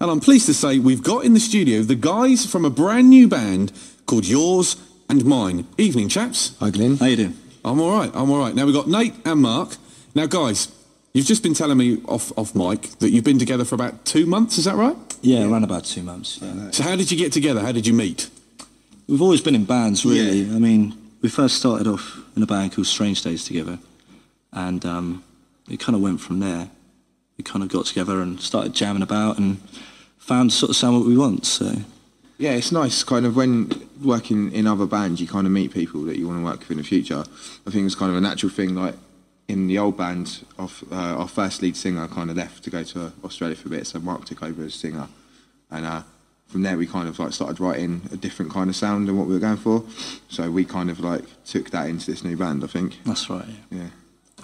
And I'm pleased to say we've got in the studio the guys from a brand new band called Yours and Mine. Evening, chaps. Hi, Glenn. How you doing? I'm all right. Now, we've got Nate and Mark. Now, guys, you've just been telling me off mic that you've been together for about 2 months, is that right? Yeah, around about 2 months. Yeah. So how did you get together? How did you meet? We've always been in bands, really. Yeah. I mean, we first started off in a band called Strange Days together, and it kind of went from there. We kind of got together and started jamming about and found sort of sound what we want, so... Yeah, it's nice, kind of, when working in other bands, you kind of meet people that you want to work with in the future. I think it's kind of a natural thing, like, in the old band, our first lead singer kind of left to go to Australia for a bit, so Mark took over as singer. And from there, we kind of, like, started writing a different kind of sound than what we were going for. So we kind of, like, took that into this new band, I think. That's right, yeah.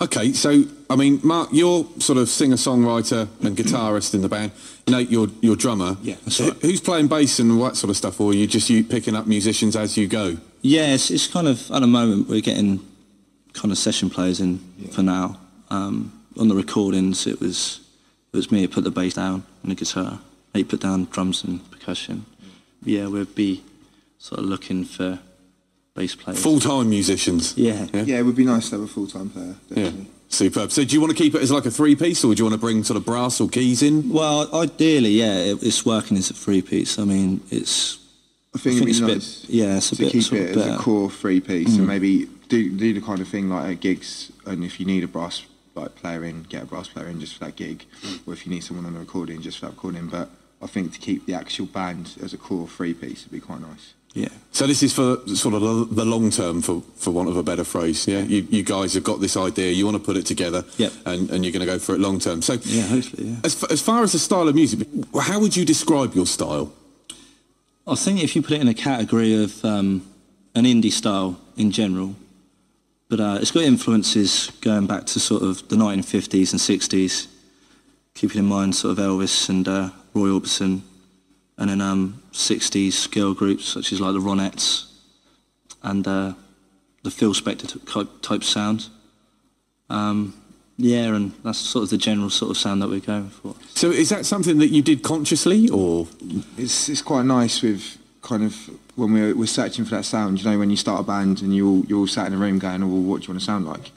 Okay, so, I mean, Mark, you're sort of singer-songwriter and guitarist in the band. Nate, you're drummer. Yeah, that's right. Who's playing bass and all that sort of stuff, or are you just picking up musicians as you go? Yeah, it's kind of, at the moment, we're getting kind of session players in for now. On the recordings, it was me who put the bass down and the guitar. Nate put down drums and percussion. Yeah, we'd be sort of looking for bass players. Full-time musicians? Yeah. Yeah, it would be nice to have a full-time player, definitely. Yeah, superb. So do you want to keep it as like a three-piece, or do you want to bring sort of brass or keys in? Well, ideally, yeah, it's working as a three-piece. I mean, I think it'd be nice to keep it as a core three-piece and maybe do the kind of thing like at gigs, and if you need a brass player in, get a brass player in just for that gig, or if you need someone on the recording, just for that recording. But I think to keep the actual band as a core three-piece would be quite nice. Yeah. So this is for sort of the long term, for want of a better phrase. Yeah. You guys have got this idea. You want to put it together. Yep. And you're going to go for it long term. So yeah, hopefully. Yeah. As far as the style of music, how would you describe your style? I think if you put it in a category of an indie style in general, but it's got influences going back to sort of the 1950s and 60s, keeping in mind sort of Elvis and Roy Orbison. And then 60s girl groups such as like the Ronettes and the Phil Spector type sound. Yeah, and that's sort of the general sort of sound that we're going for. So is that something that you did consciously, or...? It's quite nice with kind of when we're searching for that sound, you know, when you start a band and you're all sat in a room going, oh, well, what do you want to sound like?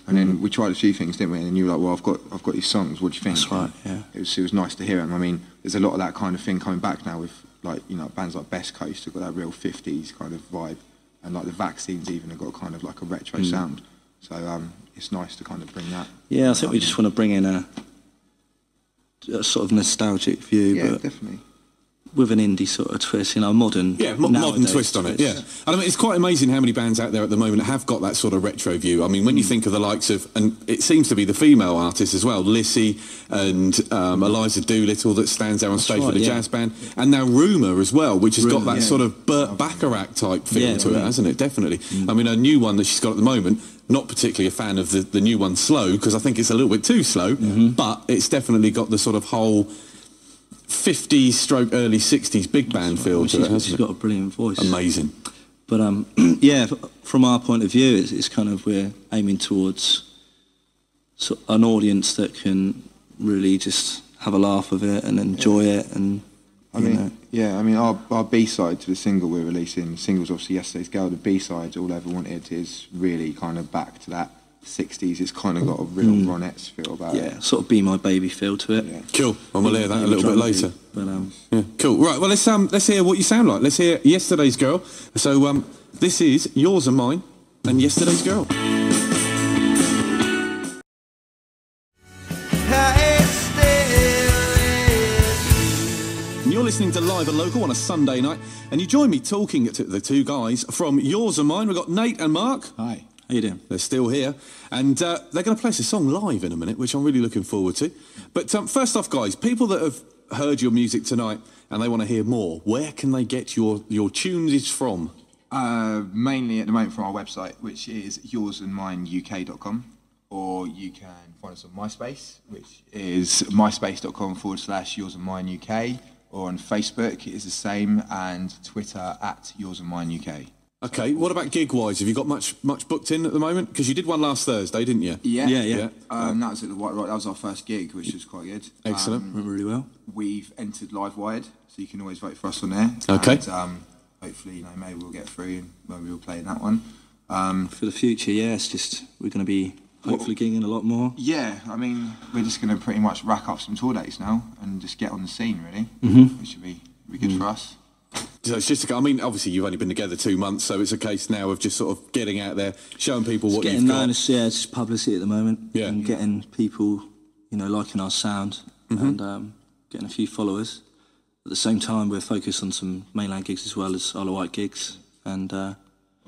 And then we tried a few things, didn't we? And you were like, well, I've got these songs, what do you think? That's right, yeah. It was nice to hear them. I mean, there's a lot of that kind of thing coming back now with, like, you know, bands like Best Coast have got that real 50s kind of vibe. And, like, the Vaccines even have got kind of like a retro sound. So it's nice to kind of bring that. Yeah, I think we just want to bring in a sort of nostalgic view. Yeah, but definitely. With an indie sort of twist, you know, modern twist on it, yeah. And I mean, it's quite amazing how many bands out there at the moment have got that sort of retro view. I mean, when you think of the likes of, and it seems to be the female artists as well, Lissy and Eliza Doolittle that stands there on stage with a jazz band, and now Rumour as well, which has got that sort of Burt Bacharach type feel to it, hasn't it? Definitely. I mean, a new one that she's got at the moment, not particularly a fan of the new one, Slow, because I think it's a little bit too slow, but it's definitely got the sort of whole 50s stroke early 60s big band feel to it, hasn't it? She's got a brilliant voice. Amazing. But yeah, from our point of view, it's kind of, we're aiming towards an audience that can really just have a laugh with it and enjoy it. And I mean, our B-side to the single we're releasing, the single's obviously Yesterday's Girl, the B-side, All Ever Wanted, is really kind of back to that 60s. It's kind of got a real Ronettes feel about it. Yeah, sort of Be My Baby feel to it. Yeah. Cool. And we'll hear that a little bit later. But, yeah, cool. Right, well, let's hear what you sound like. Let's hear Yesterday's Girl. So this is Yours and Mine and Yesterday's Girl. And you're listening to Live and Local on a Sunday night, and you join me talking to the two guys from Yours and Mine. We've got Nate and Mark. Hi. How you doing? They're still here, and they're going to play us a song live in a minute, which I'm really looking forward to. But first off, guys, people that have heard your music tonight and they want to hear more, where can they get your tunes from? Mainly at the moment from our website, which is yours&mineuk.com, or you can find us on MySpace, which is myspace.com/yours&mineuk, or on Facebook it is the same, and Twitter @yours&mineuk. Okay, what about gig-wise? Have you got much booked in at the moment? Because you did one last Thursday, didn't you? Yeah. Yeah. That was at the White Rock. That was our first gig, which was quite good. Excellent. Went really well. We've entered Live Wired, so you can always vote for us on there. Okay. And, hopefully, maybe we'll get through and maybe we'll play in that one. For the future, yeah, it's just we're going to be hopefully gigging a lot more. Yeah, I mean, we're just going to pretty much rack up some tour dates now and just get on the scene, really, which should be good for us. So it's just, I mean, obviously you've only been together 2 months, so it's a case now of just sort of getting out there, showing people what you've got. Yeah, it's just publicity at the moment. Yeah. And getting people, liking our sound and getting a few followers. At the same time, we're focused on some mainland gigs as well as Isle of Wight gigs. And I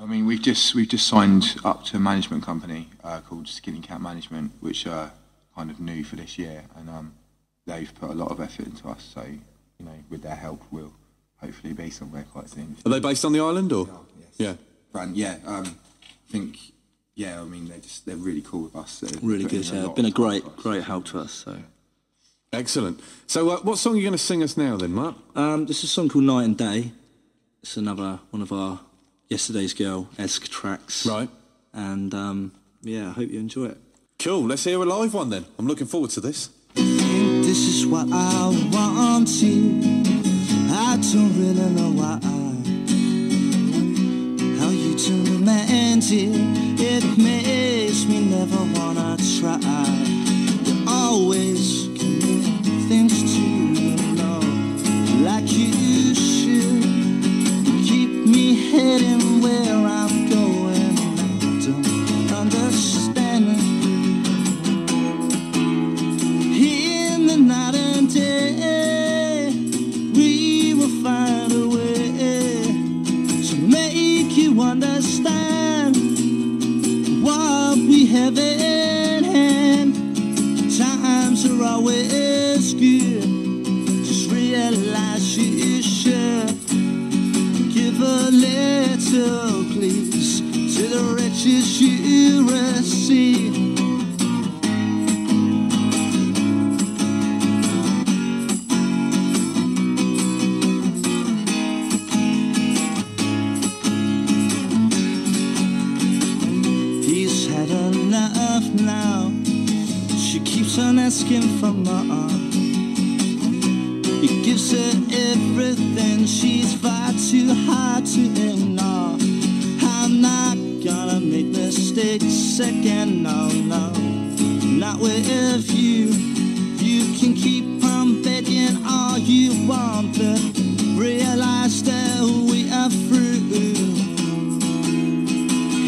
mean, we've just signed up to a management company called Skinny Cat Management, which are kind of new for this year, and they've put a lot of effort into us. So, with their help, we'll hopefully be somewhere quite soon. Are they based on the island, or? Oh, yes. Yeah. Yeah. I think. Yeah. I mean, they're really cool with us. really good. Yeah, been a great help to us. So. Excellent. So, what song are you going to sing us now, then, Mark? This is a song called Night and Day. It's another one of our Yesterday's Girl-esque tracks. Right. And I hope you enjoy it. Cool. Let's hear a live one then. I'm looking forward to this. This is what I want to. I don't really know why. How you too romantic. It makes me never wanna try. You always commit things to love like you should. Keep me heading where I'm going. I don't understand it. In the night and day, we will find a way to make you understand what we have in hand. Times are always good. Just realize you should give a little, please, to the riches you receive. Now she keeps on asking for more. He gives her everything, she's far too hard to ignore. I'm not gonna make mistakes again, no, not with you. You can keep on begging all you want, but realize that we are through.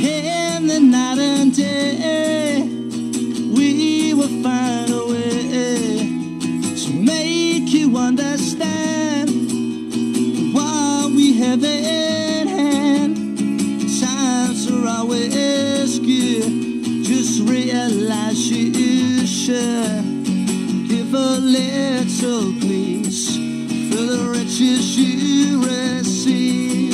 In the night and day, we will find a way to make you understand what we have in hand. Times are always good. Just realize you should give a little, please, for the riches you receive.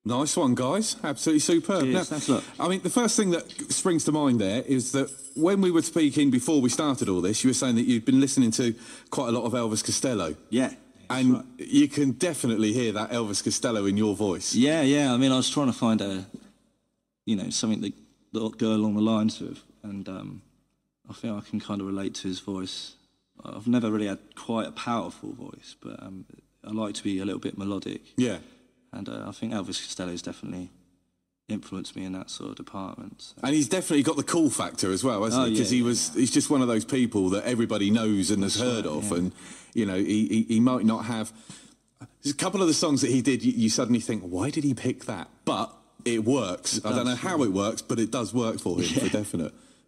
Nice one, guys. Absolutely superb. Cheers, thanks a lot. I mean, the first thing that springs to mind there is that when we were speaking before we started all this, you were saying that you'd been listening to quite a lot of Elvis Costello. Yeah. And right. you can definitely hear that Elvis Costello in your voice. Yeah. I mean, I was trying to find something that go along the lines of, and I think I can kind of relate to his voice. I've never really had quite a powerful voice, but I like to be a little bit melodic. Yeah. And I think Elvis Costello's definitely influenced me in that sort of department. So. And he's definitely got the cool factor as well, hasn't he? Because he's just one of those people that everybody knows and has heard of. Yeah. And, he might not have... There's a couple of the songs that he did, you suddenly think, why did he pick that? But it works. I don't know how it works, but it does work for him,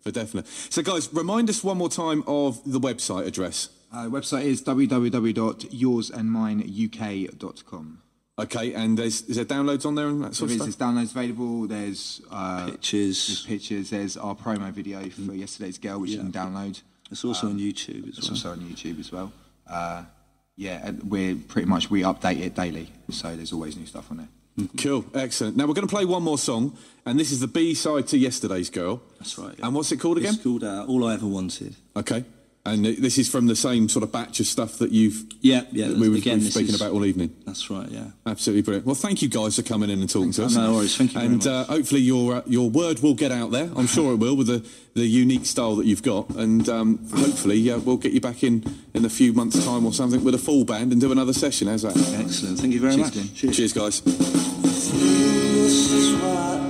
for for definite. So, guys, remind us one more time of the website address. The website is www.yours&mineuk.com. Okay, and is there downloads on there and that sort of stuff? There's downloads available. There's pictures. There's our promo video for yesterday's girl, which you can download. It's also on YouTube as well. It's also on YouTube as well. And we update it daily, so there's always new stuff on there. Cool, excellent. Now we're going to play one more song, and this is the B-side to Yesterday's Girl. That's right. Yeah. And what's it called again? It's called All I Ever Wanted. Okay. And this is from the same sort of batch of stuff that you've... Yeah. That we were speaking about all evening. That's right, yeah. Absolutely brilliant. Well, thank you guys for coming in and talking to us. No worries, thank you very much. And hopefully your word will get out there. I'm sure it will, with the unique style that you've got. And hopefully we'll get you back in a few months' time or something with a full band and do another session. How's that? Excellent. Thank you very much. Cheers, guys. This is what